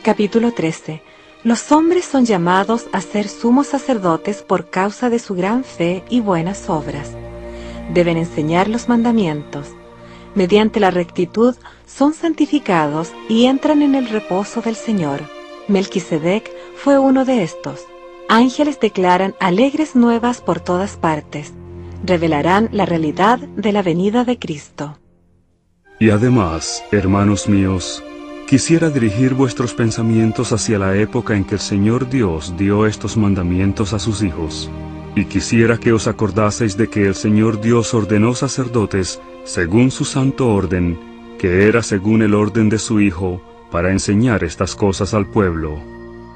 Capítulo 13. Los hombres son llamados a ser sumos sacerdotes por causa de su gran fe y buenas obras. Deben enseñar los mandamientos. Mediante la rectitud son santificados y entran en el reposo del Señor. Melquisedec fue uno de estos. Ángeles declaran alegres nuevas por todas partes. Revelarán la realidad de la venida de Cristo. Y además, hermanos míos, quisiera dirigir vuestros pensamientos hacia la época en que el Señor Dios dio estos mandamientos a sus hijos. Y quisiera que os acordaseis de que el Señor Dios ordenó sacerdotes según su santo orden, que era según el orden de su Hijo, para enseñar estas cosas al pueblo.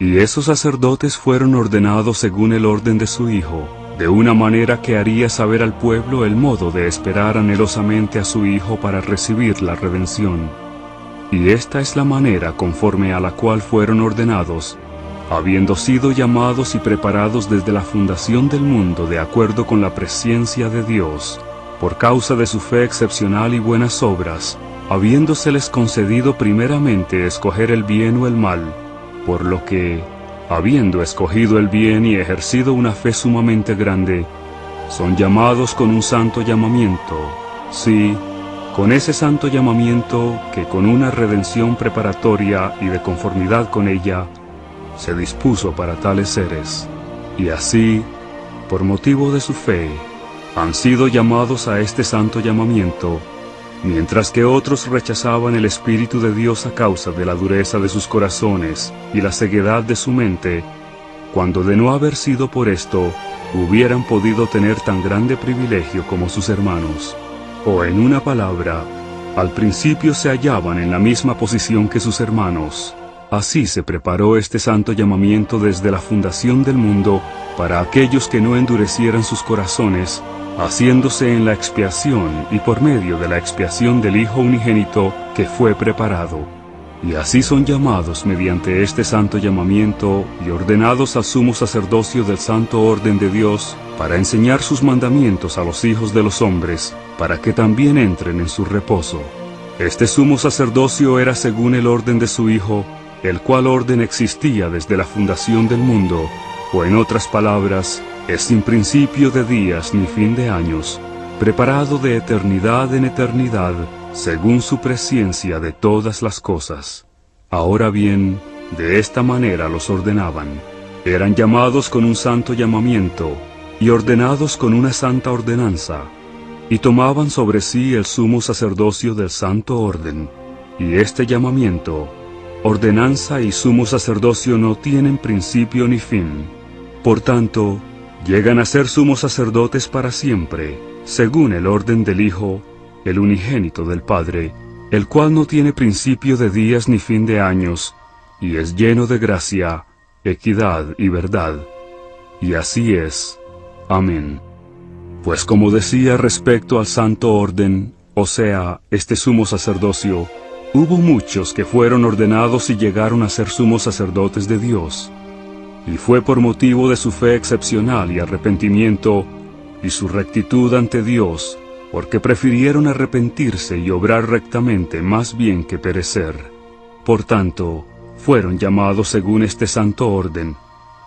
Y esos sacerdotes fueron ordenados según el orden de su Hijo, de una manera que haría saber al pueblo el modo de esperar anhelosamente a su Hijo para recibir la redención. Y esta es la manera conforme a la cual fueron ordenados, habiendo sido llamados y preparados desde la fundación del mundo de acuerdo con la presciencia de Dios, por causa de su fe excepcional y buenas obras, habiéndoseles concedido primeramente escoger el bien o el mal, por lo que, habiendo escogido el bien y ejercido una fe sumamente grande, son llamados con un santo llamamiento, sí, con ese santo llamamiento que con una redención preparatoria y de conformidad con ella, se dispuso para tales seres, y así, por motivo de su fe, han sido llamados a este santo llamamiento, mientras que otros rechazaban el Espíritu de Dios a causa de la dureza de sus corazones y la ceguedad de su mente, cuando de no haber sido por esto, hubieran podido tener tan grande privilegio como sus hermanos. O en una palabra, al principio se hallaban en la misma posición que sus hermanos. Así se preparó este santo llamamiento desde la fundación del mundo para aquellos que no endurecieran sus corazones, haciéndose en la expiación y por medio de la expiación del Hijo unigénito que fue preparado. Y así son llamados mediante este santo llamamiento y ordenados al sumo sacerdocio del santo orden de Dios para enseñar sus mandamientos a los hijos de los hombres, para que también entren en su reposo. Este sumo sacerdocio era según el orden de su Hijo, el cual orden existía desde la fundación del mundo, o en otras palabras, es sin principio de días ni fin de años, preparado de eternidad en eternidad, según su presciencia de todas las cosas. Ahora bien, de esta manera los ordenaban. Eran llamados con un santo llamamiento, y ordenados con una santa ordenanza, y tomaban sobre sí el sumo sacerdocio del santo orden. Y este llamamiento, ordenanza y sumo sacerdocio no tienen principio ni fin. Por tanto, llegan a ser sumos sacerdotes para siempre, según el orden del Hijo, el unigénito del Padre, el cual no tiene principio de días ni fin de años, y es lleno de gracia, equidad y verdad. Y así es. Amén. Pues como decía respecto al santo orden, o sea, este sumo sacerdocio, hubo muchos que fueron ordenados y llegaron a ser sumos sacerdotes de Dios. Y fue por motivo de su fe excepcional y arrepentimiento, y su rectitud ante Dios, porque prefirieron arrepentirse y obrar rectamente más bien que perecer. Por tanto, fueron llamados según este santo orden,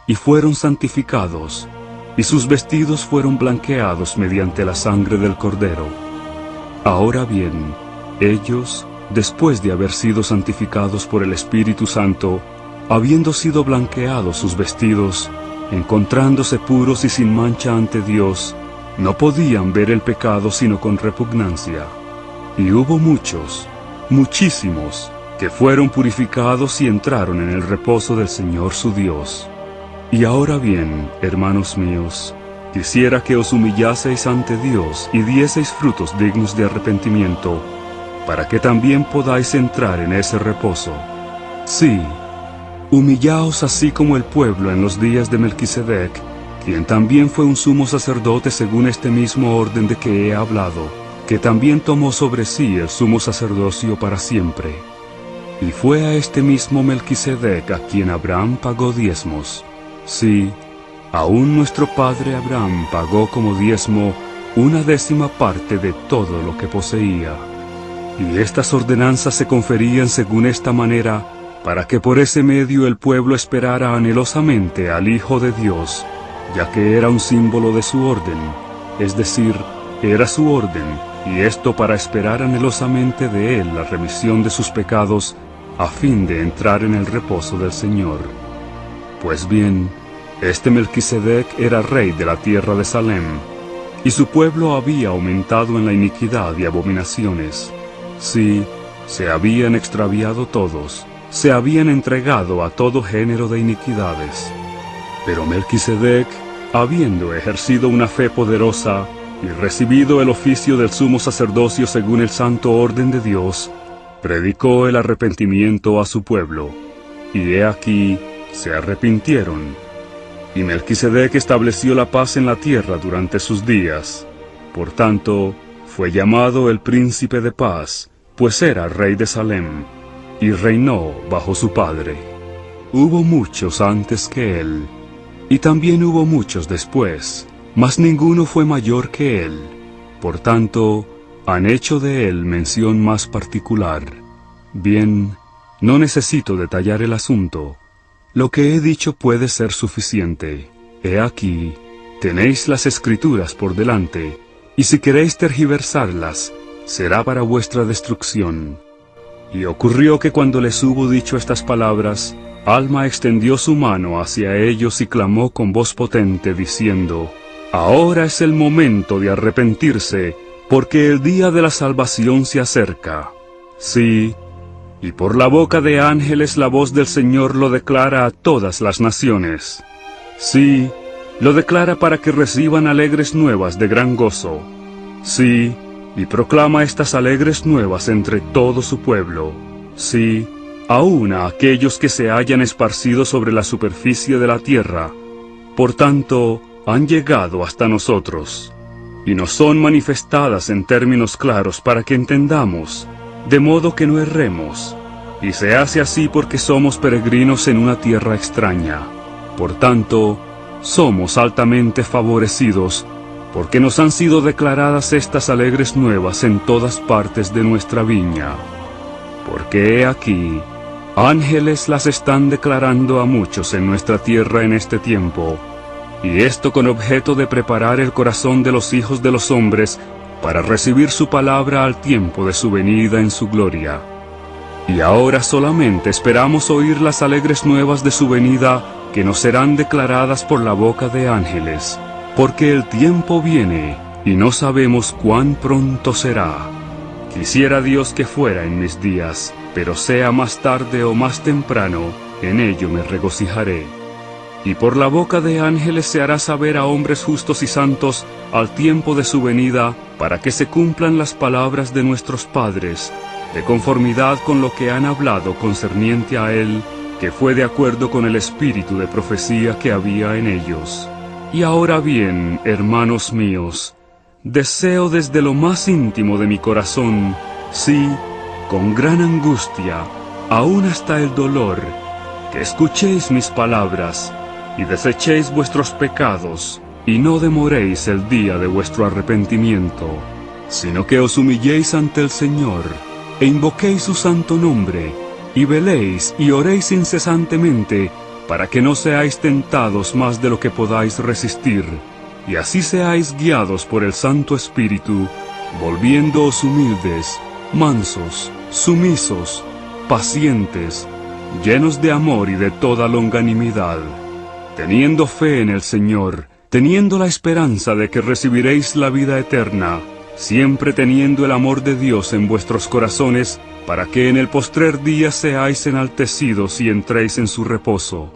y fueron santificados, y sus vestidos fueron blanqueados mediante la sangre del Cordero. Ahora bien, ellos, después de haber sido santificados por el Espíritu Santo, habiendo sido blanqueados sus vestidos, encontrándose puros y sin mancha ante Dios, no podían ver el pecado sino con repugnancia. Y hubo muchos, muchísimos, que fueron purificados y entraron en el reposo del Señor su Dios. Y ahora bien, hermanos míos, quisiera que os humillaseis ante Dios y dieseis frutos dignos de arrepentimiento, para que también podáis entrar en ese reposo. Sí, humillaos así como el pueblo en los días de Melquisedec, quien también fue un sumo sacerdote según este mismo orden de que he hablado, que también tomó sobre sí el sumo sacerdocio para siempre. Y fue a este mismo Melquisedec a quien Abraham pagó diezmos. Sí, aún nuestro padre Abraham pagó como diezmo 1/10 parte de todo lo que poseía. Y estas ordenanzas se conferían según esta manera, para que por ese medio el pueblo esperara anhelosamente al Hijo de Dios, ya que era un símbolo de su orden, es decir, era su orden, y esto para esperar anhelosamente de él la remisión de sus pecados, a fin de entrar en el reposo del Señor. Pues bien, este Melquisedec era rey de la tierra de Salem, y su pueblo había aumentado en la iniquidad y abominaciones. Sí, se habían extraviado todos, se habían entregado a todo género de iniquidades. Pero Melquisedec, habiendo ejercido una fe poderosa y recibido el oficio del sumo sacerdocio según el santo orden de Dios, predicó el arrepentimiento a su pueblo, y he aquí, se arrepintieron. Y Melquisedec estableció la paz en la tierra durante sus días. Por tanto, fue llamado el príncipe de paz, pues era rey de Salem, y reinó bajo su padre. Hubo muchos antes que él, y también hubo muchos después, mas ninguno fue mayor que él. Por tanto, han hecho de él mención más particular. Bien, no necesito detallar el asunto. Lo que he dicho puede ser suficiente. He aquí, tenéis las Escrituras por delante, y si queréis tergiversarlas, será para vuestra destrucción. Y ocurrió que cuando les hubo dicho estas palabras, Alma extendió su mano hacia ellos y clamó con voz potente, diciendo: Ahora es el momento de arrepentirse, porque el día de la salvación se acerca. Sí, y por la boca de ángeles la voz del Señor lo declara a todas las naciones. Sí, lo declara para que reciban alegres nuevas de gran gozo. Sí, y proclama estas alegres nuevas entre todo su pueblo. Sí, aun a aquellos que se hayan esparcido sobre la superficie de la tierra. Por tanto, han llegado hasta nosotros, y nos son manifestadas en términos claros para que entendamos, de modo que no erremos, y se hace así porque somos peregrinos en una tierra extraña. Por tanto, somos altamente favorecidos, porque nos han sido declaradas estas alegres nuevas en todas partes de nuestra viña. Porque he aquí, ángeles las están declarando a muchos en nuestra tierra en este tiempo, y esto con objeto de preparar el corazón de los hijos de los hombres para recibir su palabra al tiempo de su venida en su gloria. Y ahora solamente esperamos oír las alegres nuevas de su venida, que nos serán declaradas por la boca de ángeles, porque el tiempo viene, y no sabemos cuán pronto será. Quisiera Dios que fuera en mis días, pero sea más tarde o más temprano, en ello me regocijaré. Y por la boca de ángeles se hará saber a hombres justos y santos al tiempo de su venida, para que se cumplan las palabras de nuestros padres, de conformidad con lo que han hablado concerniente a él, que fue de acuerdo con el espíritu de profecía que había en ellos. Y ahora bien, hermanos míos, deseo desde lo más íntimo de mi corazón, sí, con gran angustia, aún hasta el dolor, que escuchéis mis palabras, y desechéis vuestros pecados, y no demoréis el día de vuestro arrepentimiento, sino que os humilléis ante el Señor, e invoquéis su santo nombre, y veléis y oréis incesantemente, para que no seáis tentados más de lo que podáis resistir, y así seáis guiados por el Santo Espíritu, volviéndoos humildes, mansos, sumisos, pacientes, llenos de amor y de toda longanimidad, teniendo fe en el Señor, teniendo la esperanza de que recibiréis la vida eterna, siempre teniendo el amor de Dios en vuestros corazones, para que en el postrer día seáis enaltecidos y entréis en su reposo.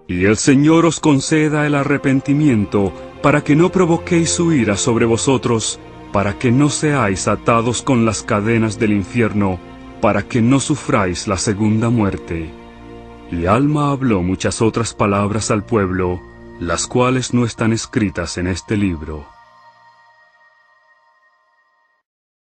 Y el Señor os conceda el arrepentimiento, para que no provoquéis su ira sobre vosotros, para que no seáis atados con las cadenas del infierno, para que no sufráis la segunda muerte. Y Alma habló muchas otras palabras al pueblo, las cuales no están escritas en este libro.